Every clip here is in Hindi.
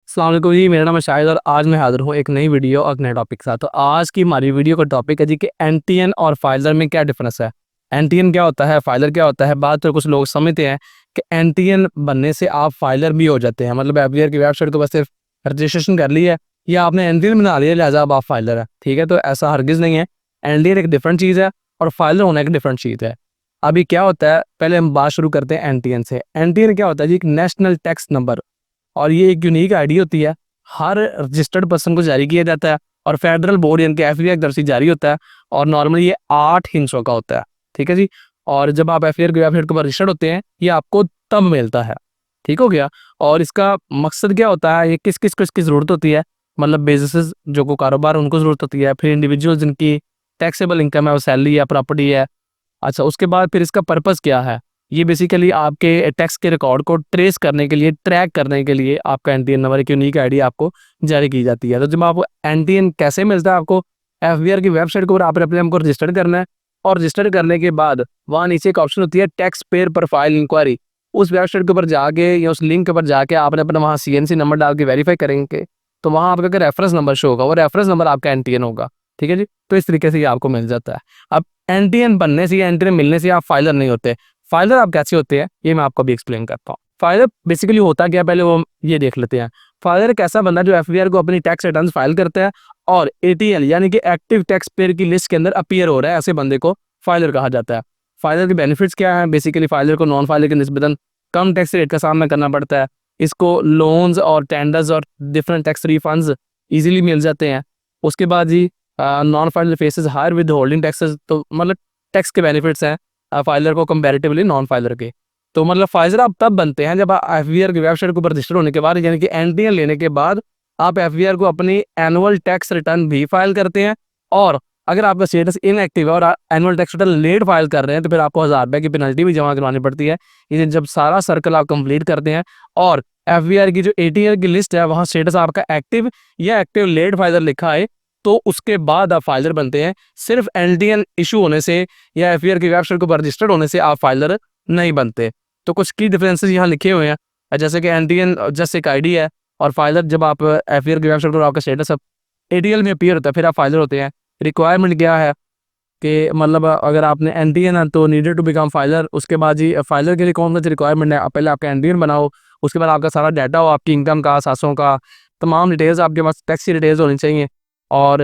अस्सलाम वालेकुम जी, मेरा नाम है शाहिद और आज मैं हाज़िर हूँ एक नई वीडियो और नए टॉपिक के साथ। तो आज की हमारी वीडियो का टॉपिक है जी कि एनटीएन और फाइलर में क्या डिफरेंस है। एनटीएन क्या होता है, फाइलर क्या होता है। बात तो कुछ लोग समझते हैं कि एनटीएन बनने से आप फाइलर भी हो जाते हैं, मतलब एफबीआर की वेबसाइट को बस सिर्फ रजिस्ट्रेशन कर लिया है या आपने एनटीएन बना लिया, लिहाजा अब आप फाइलर है। ठीक है, तो ऐसा हरगिज़ नहीं है। एनटीएन एक डिफरेंट चीज़ है और फाइलर होना एक डिफरेंट चीज़ है। अभी क्या होता है, पहले हम बात शुरू करते हैं एनटीएन से। एनटीएन क्या होता है जी, एक नेशनल टैक्स नंबर, और ये एक यूनिक आईडी होती है, हर रजिस्टर्ड पर्सन को जारी किया जाता है और फेडरल बोर्ड यानी कि एफबीआई की तरफ से जारी होता है और नॉर्मली ये 8 हिस्सों का होता है। ठीक है जी। और जब आप एफबीआई की वेबसाइट के ऊपर रजिस्टर्ड होते हैं, ये आपको तब मिलता है। ठीक हो गया। और इसका मकसद क्या होता है, ये किस किस को इसकी ज़रूरत होती है, मतलब बिजनेसेस जो को कारोबार उनको ज़रूरत होती है, फिर इंडिविजुअल जिनकी टैक्सेबल इनकम है, वो सैलरी है, प्रॉपर्टी है। अच्छा, उसके बाद फिर इसका पर्पस क्या है, ये बेसिकली आपके टैक्स के रिकॉर्ड को ट्रेस करने के लिए, ट्रैक करने के लिए आपका एनटीएन नंबर, एक यूनिक आईडी आपको जारी की जाती है। तो जब आपको एनटीएन कैसे मिलता है, आपको एफबीआर की वेबसाइट के ऊपर आपने अपने को रजिस्टर करना है और रजिस्टर करने के बाद वहाँ नीचे एक ऑप्शन होती है टैक्स पेयर प्रोफाइल इंक्वायरी। उस वेबसाइट के ऊपर जाके या उस लिंक के ऊपर जाके आपने अपना वहाँ सीएनसी नंबर डाल के वेरीफाई करेंगे, तो वहाँ आपका रेफरेंस नंबर शो होगा, वो रेफरेंस नंबर आपका एनटीएन होगा। ठीक है जी। तो इस तरीके से ये आपको मिल जाता है। अब एनटीएन बनने से या एनटीएन मिलने से आप फाइलर नहीं होते। फाइलर आप कैसे होते हैं, ये मैं आपको अभी एक्सप्लेन करता हूँ। फाइलर बेसिकली होता क्या है, पहले वो ये देख लेते हैं। फाइलर एक ऐसा बंदा जो एफबीआर को अपनी टैक्स रिटर्न फाइल करता है और एटीएल यानी कि एक्टिव टैक्स पेयर की लिस्ट के अंदर अपीयर हो रहा है, ऐसे बंदे को फाइलर कहा जाता है। फाइलर के बेनिफिट्स क्या है, बेसिकली फाइलर को नॉन फाइलर के निस्बतन कम टैक्स रेट का सामना करना पड़ता है। इसको लोन्स और टेंडर्स और डिफरेंट टैक्स रिफंड्स ईजिली मिल जाते हैं। उसके बाद जी non filer faces higher withholding taxes, तो मतलब टैक्स के बेनिफिट्स हैं फाइलर को कंपैरेटिवली नॉन फाइलर के। तो मतलब फाइलर आप तब बनते हैं जब आप एफबीआर की वेबसाइट के ऊपर रजिस्टर होने के बाद, यानी कि एनटीएन लेने के बाद आप एफबीआर को अपनी एनुअल टैक्स रिटर्न भी फाइल करते हैं। और अगर आपका स्टेटस इनएक्टिव है और annual tax return late file कर रहे हैं, तो फिर आपको 1000 रुपये की पेनल्टी भी जमा करवानी पड़ती है। ये जब सारा सर्कल आप कंप्लीट करते हैं और एफबीआर की जो एटीएल की लिस्ट है वहाँ स्टेटस आपका एक्टिव या एक्टिव लेट फाइलर लिखा है, तो उसके बाद आप फाइलर बनते हैं। सिर्फ एनटीएन इशू होने से या एफबीआर की वेबसाइट के ऊपर रजिस्टर्ड होने से आप फाइलर नहीं बनते। तो कुछ की डिफरेंसेस यहाँ लिखे हुए हैं, जैसे कि एनटीएन जस्ट एक आईडी है और फाइलर जब आप एफबीआर की वेबसाइट पर आपका स्टेटस एटीएल में अपीयर होता है, फिर आप फाइलर होते हैं। रिक्वायरमेंट क्या है कि मतलब अगर आपने एनटीएन है तो नीडेड टू बिकम फाइलर। उसके बाद जी फाइलर के लिए कौन सी रिक्वायरमेंट है, पहले आपका एनटीएन बनाओ, उसके बाद आपका सारा डाटा हो, आपकी इनकम का, सासों का, तमाम डिटेल्स आपके पास, टैक्स की डिटेल्स होनी चाहिए। और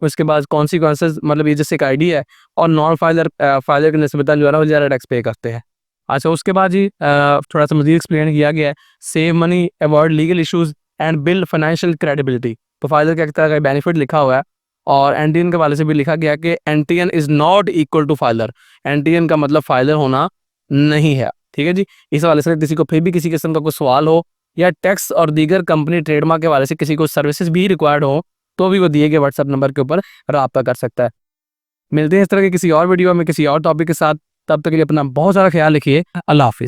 उसके बाद कॉन्सिक्वेंसेस, मतलब ये जैसे एक आईडी है और नॉन फाइलर फाइलर के निस्बतन जो है ना वो ज़्यादा टैक्स पे करते हैं। अच्छा, उसके बाद जी थोड़ा सा मज़ीद एक्सप्लेन किया गया है, save money, avoid legal issues and build financial credibility. तो फाइलर के एक तरह का बेनिफिट लिखा हुआ है और एनटीएन के वाले से भी लिखा गया है कि NTN is not equal to filer. NTN का मतलब फाइलर होना नहीं है। ठीक है जी। इस वाले से किसी को फिर भी किसी किस्म का कोई सवाल हो या टैक्स और दीगर कंपनी ट्रेडमार्क के वाले से किसी को सर्विसेज भी रिक्वायर्ड हो, तो भी वो दिए गए व्हाट्सएप नंबर के ऊपर राब्ता कर सकता है। मिलते हैं इस तरह के किसी और वीडियो में किसी और टॉपिक के साथ। तब तक के लिए अपना बहुत सारा ख्याल रखिए। अल्लाह हाफिज़।